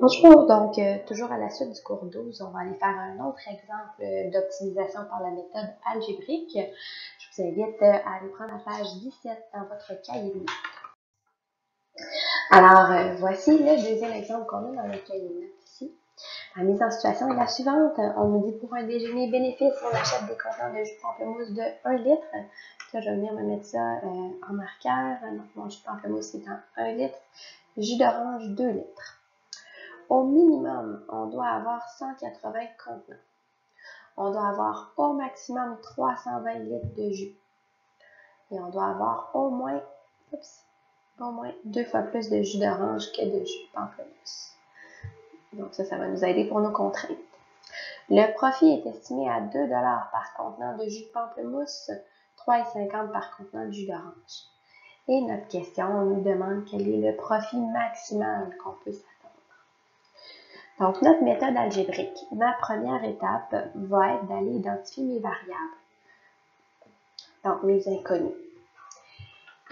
Bonjour, donc toujours à la suite du cours 12, on va aller faire un autre exemple d'optimisation par la méthode algébrique. Je vous invite à aller prendre la page 17 dans votre cahier de notes. Alors, voici le deuxième exemple qu'on a dans le cahier de notes ici. La mise en situation est la suivante. On nous dit pour un déjeuner bénéfice, on achète des contenants de jus de pamplemousse de 1 litre. Là, je vais venir me mettre ça en marqueur. Donc, mon jus de pamplemousse est en 1 litre. Jus d'orange, 2 litres. Au minimum, on doit avoir 180 contenants. On doit avoir au maximum 320 litres de jus. Et on doit avoir au moins 2 fois plus de jus d'orange que de jus de pamplemousse. Donc ça va nous aider pour nos contraintes. Le profit est estimé à 2 $ par contenant de jus de pamplemousse, 3,50 $ par contenant de jus d'orange. Et notre question, on nous demande quel est le profit maximal qu'on peut s'attendre. Donc, notre méthode algébrique, ma première étape va être d'aller identifier mes variables, donc mes inconnus.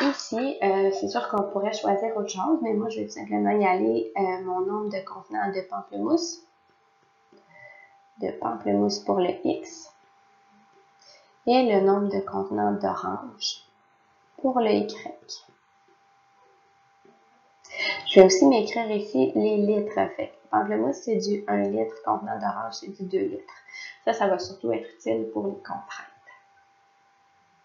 Ici, c'est sûr qu'on pourrait choisir autre chose, mais moi, je vais tout simplement y aller mon nombre de contenants de pamplemousse pour le X, et le nombre de contenants d'orange pour le Y. Je vais aussi m'écrire ici les litres. Fait pamplemousse, c'est du 1 litre, contenant d'orange, c'est du 2 litres. Ça va surtout être utile pour les contraintes.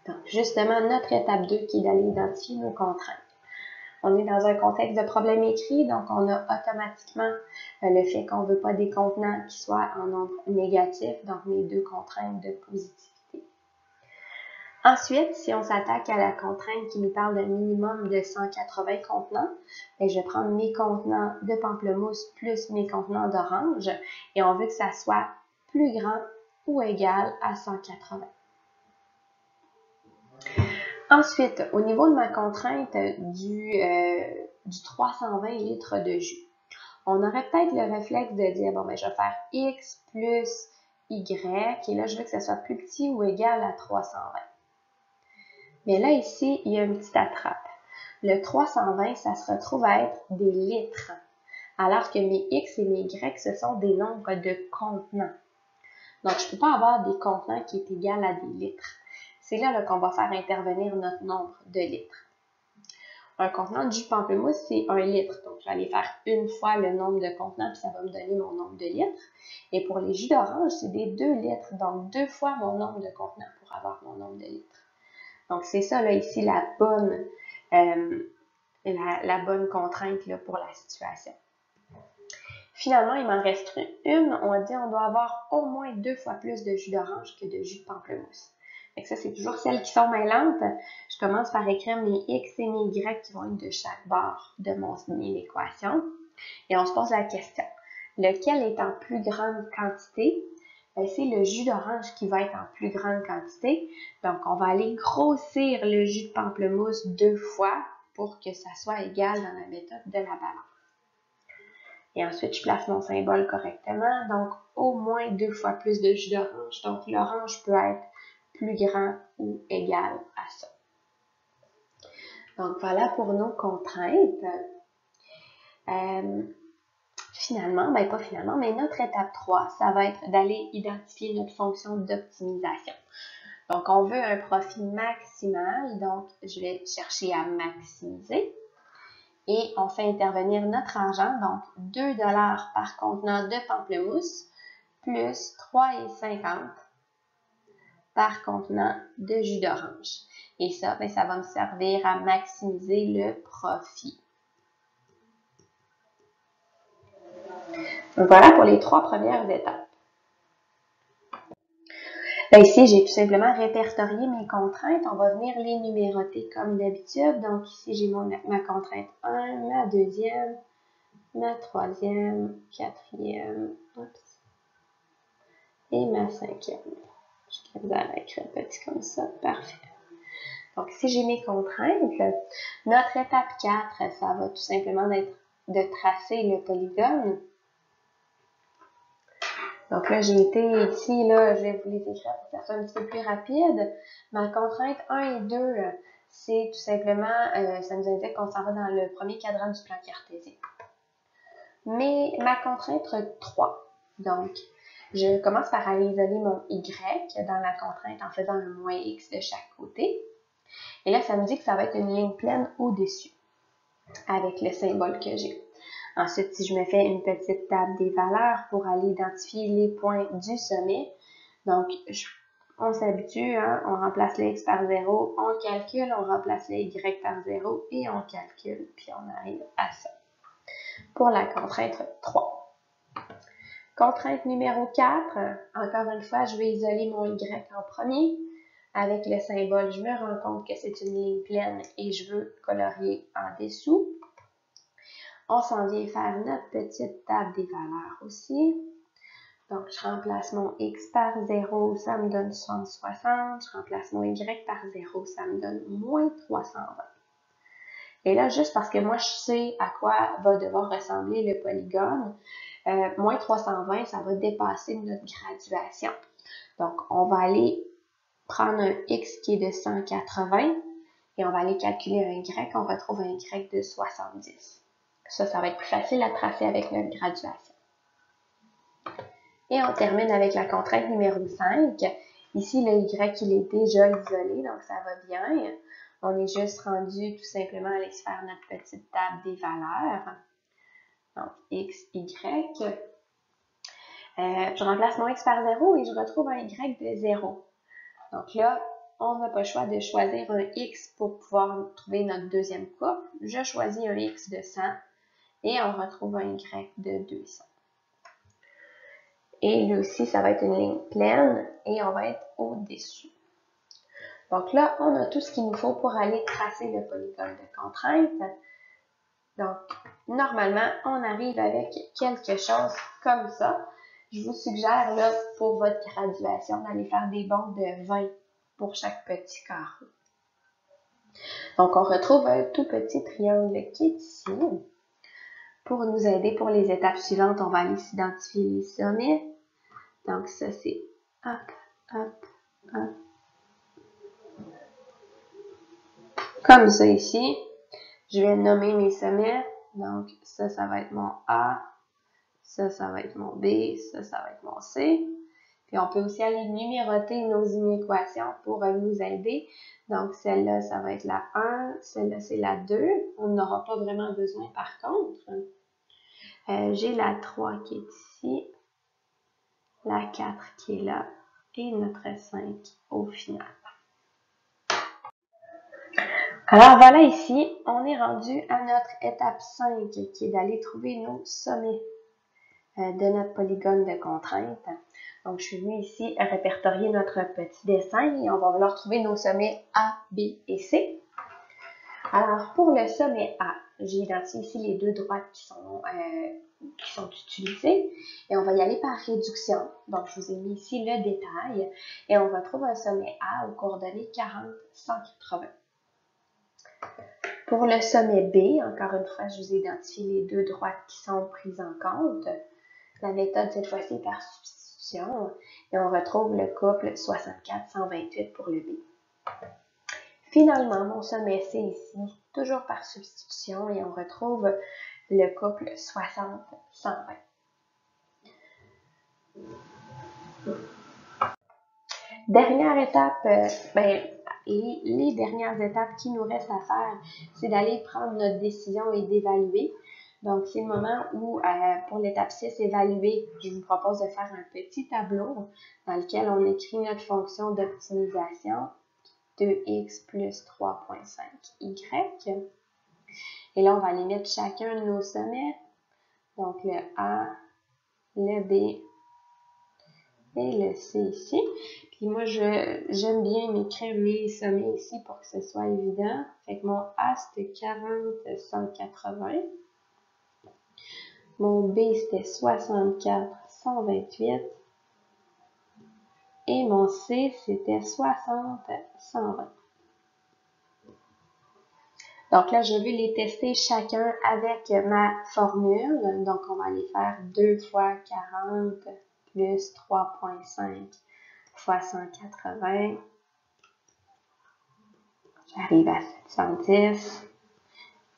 Donc, justement, notre étape 2 qui est d'aller identifier nos contraintes. On est dans un contexte de problème écrit, donc on a automatiquement le fait qu'on ne veut pas des contenants qui soient en nombre négatif, donc mes deux contraintes de positivité. Ensuite, si on s'attaque à la contrainte qui nous parle d'un minimum de 180 contenants, je vais prendre mes contenants de pamplemousse plus mes contenants d'orange et on veut que ça soit plus grand ou égal à 180. Ensuite, au niveau de ma contrainte du 320 litres de jus, on aurait peut-être le réflexe de dire, bon, je vais faire X plus Y, et là, je veux que ça soit plus petit ou égal à 320. Mais là, ici, il y a une petite attrape. Le 320, ça se retrouve à être des litres, alors que mes X et mes Y, ce sont des nombres de contenants. Donc, je ne peux pas avoir des contenants qui est égal à des litres. C'est là qu'on va faire intervenir notre nombre de litres. Un contenant de jus de pamplemousse, c'est 1 litre. Donc, je vais aller faire une fois le nombre de contenants, puis ça va me donner mon nombre de litres. Et pour les jus d'orange, c'est des 2 litres. Donc, 2 fois mon nombre de contenants pour avoir mon nombre de litres. Donc, c'est ça, là, ici, la bonne contrainte là, pour la situation. Finalement, il m'en reste une. On dit qu'on doit avoir au moins 2 fois plus de jus d'orange que de jus de pamplemousse. Fait que ça, c'est toujours celles qui sont mêlantes. Je commence par écrire mes X et mes Y qui vont être de chaque bord de mon équation. Et on se pose la question, lequel est en plus grande quantité? C'est le jus d'orange qui va être en plus grande quantité. Donc, on va aller grossir le jus de pamplemousse 2 fois pour que ça soit égal dans la méthode de la balance. Et ensuite, je place mon symbole correctement. Donc, au moins 2 fois plus de jus d'orange. Donc, l'orange peut être plus grand ou égal à ça. Donc, voilà pour nos contraintes. Finalement, pas finalement, mais notre étape 3, ça va être d'aller identifier notre fonction d'optimisation. Donc, on veut un profit maximal. Donc, je vais chercher à maximiser. Et on fait intervenir notre argent, donc 2 $ par contenant de pamplemousse, plus 3,50 $ par contenant de jus d'orange. Et ça, ça va me servir à maximiser le profit. Donc voilà pour les 3 premières étapes. Là, ici, j'ai tout simplement répertorié mes contraintes. On va venir les numéroter comme d'habitude. Donc ici, j'ai ma contrainte 1, ma deuxième, ma troisième, quatrième, et ma cinquième. Je vais à écrire petit comme ça, parfait. Donc, si j'ai mes contraintes, notre étape 4, ça va tout simplement être de tracer le polygone. Donc là, j'ai été ici, là, je vais vous les écrire pour que ça soit un petit peu plus rapide. Ma contrainte 1 et 2, c'est tout simplement, ça nous indique qu'on s'en va dans le premier cadran du plan cartésien. Mais ma contrainte 3. Donc, je commence par aller isoler mon Y dans la contrainte en faisant un moins X de chaque côté. Et là, ça me dit que ça va être une ligne pleine au-dessus avec le symbole que j'ai. Ensuite, si je me fais une petite table des valeurs pour aller identifier les points du sommet, donc on s'habitue, hein, on remplace le X par 0, on calcule, on remplace le Y par 0 et on calcule, puis on arrive à ça. Pour la contrainte 3. Contrainte numéro 4, encore une fois, je vais isoler mon Y en premier. Avec le symbole, je me rends compte que c'est une ligne pleine et je veux colorier en dessous. On s'en vient faire notre petite table des valeurs aussi. Donc, je remplace mon X par 0, ça me donne 60. Je remplace mon Y par 0, ça me donne moins 320. Et là, juste parce que moi, je sais à quoi va devoir ressembler le polygone, moins 320, ça va dépasser notre graduation. Donc, on va aller prendre un X qui est de 180 et on va aller calculer un Y. On retrouve un Y de 70. Ça va être plus facile à tracer avec notre graduation. Et on termine avec la contrainte numéro 5. Ici, le Y, il est déjà isolé, donc ça va bien. On est juste rendu tout simplement à aller se faire notre petite table des valeurs. Donc, X, Y. Je remplace mon X par 0 et je retrouve un Y de 0. Donc là, on n'a pas le choix de choisir un X pour pouvoir trouver notre deuxième couple. Je choisis un X de 100 et on retrouve un Y de 200. Et lui aussi, ça va être une ligne pleine et on va être au-dessus. Donc là, on a tout ce qu'il nous faut pour aller tracer le polygone de contrainte. Donc, normalement, on arrive avec quelque chose comme ça. Je vous suggère, là, pour votre graduation, d'aller faire des bandes de 20 pour chaque petit carré. Donc, on retrouve un tout petit triangle qui est ici. Pour nous aider pour les étapes suivantes, on va aller s'identifier les sommets. Donc, ça, c'est hop, hop, hop. Comme ça ici. Je vais nommer mes sommets. Donc, ça va être mon A. Ça va être mon B. Ça va être mon C. Puis, on peut aussi aller numéroter nos inéquations pour nous aider. Donc, celle-là, ça va être la 1. Celle-là, c'est la 2. On n'aura pas vraiment besoin par contre. J'ai la 3 qui est ici. La 4 qui est là. Et notre 5 au final. Alors voilà ici, on est rendu à notre étape 5 qui est d'aller trouver nos sommets de notre polygone de contrainte. Donc je suis venue ici répertorier notre petit dessin et on va vouloir trouver nos sommets A, B et C. Alors pour le sommet A, j'ai identifié ici les deux droites qui sont utilisées et on va y aller par réduction. Donc je vous ai mis ici le détail et on retrouve un sommet A aux coordonnées 40, 180. Pour le sommet B, encore une fois, je vous ai identifié les deux droites qui sont prises en compte. La méthode, cette fois-ci, est par substitution. Et on retrouve le couple 64-128 pour le B. Finalement, mon sommet C ici, toujours par substitution, et on retrouve le couple 60-120. Dernière étape, les dernières étapes qui nous restent à faire, c'est d'aller prendre notre décision et d'évaluer. Donc, c'est le moment où, pour l'étape 6, évaluer, je vous propose de faire un petit tableau dans lequel on écrit notre fonction d'optimisation 2x plus 3.5y. Et là, on va aller mettre chacun de nos sommets. Donc, le A, le B et le C ici. Puis moi, j'aime bien m'écrire mes sommets ici pour que ce soit évident. Fait que mon A, c'était 40, 180. Mon B, c'était 64, 128. Et mon C, c'était 60, 120. Donc là, je vais les tester chacun avec ma formule. Donc, on va aller faire 2 fois 40 plus 3.5 fois 180. J'arrive à 710.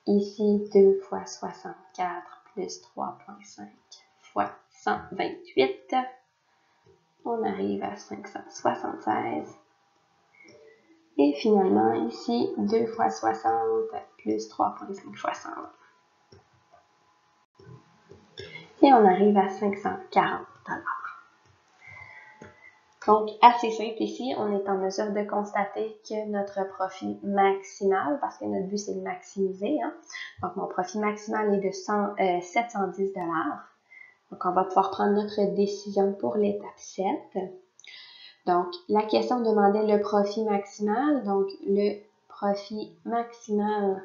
Ici, 2 fois 64 plus 3,5 fois 128. On arrive à 576. Et finalement, ici, 2 fois 60 plus 3,5 fois 100. Et on arrive à 540 $. Donc, assez simple ici, on est en mesure de constater que notre profit maximal, parce que notre but c'est de maximiser, hein, donc mon profit maximal est de 710 $. Donc, on va pouvoir prendre notre décision pour l'étape 7. Donc, la question demandait le profit maximal. Donc, le profit maximal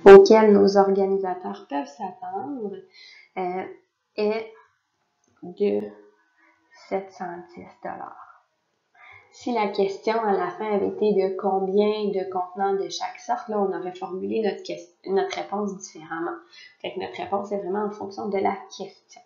auquel nos organisateurs peuvent s'attendre est de 710 $. Si la question à la fin avait été de combien de contenants de chaque sorte, là, on aurait formulé notre réponse différemment. Fait que notre réponse est vraiment en fonction de la question.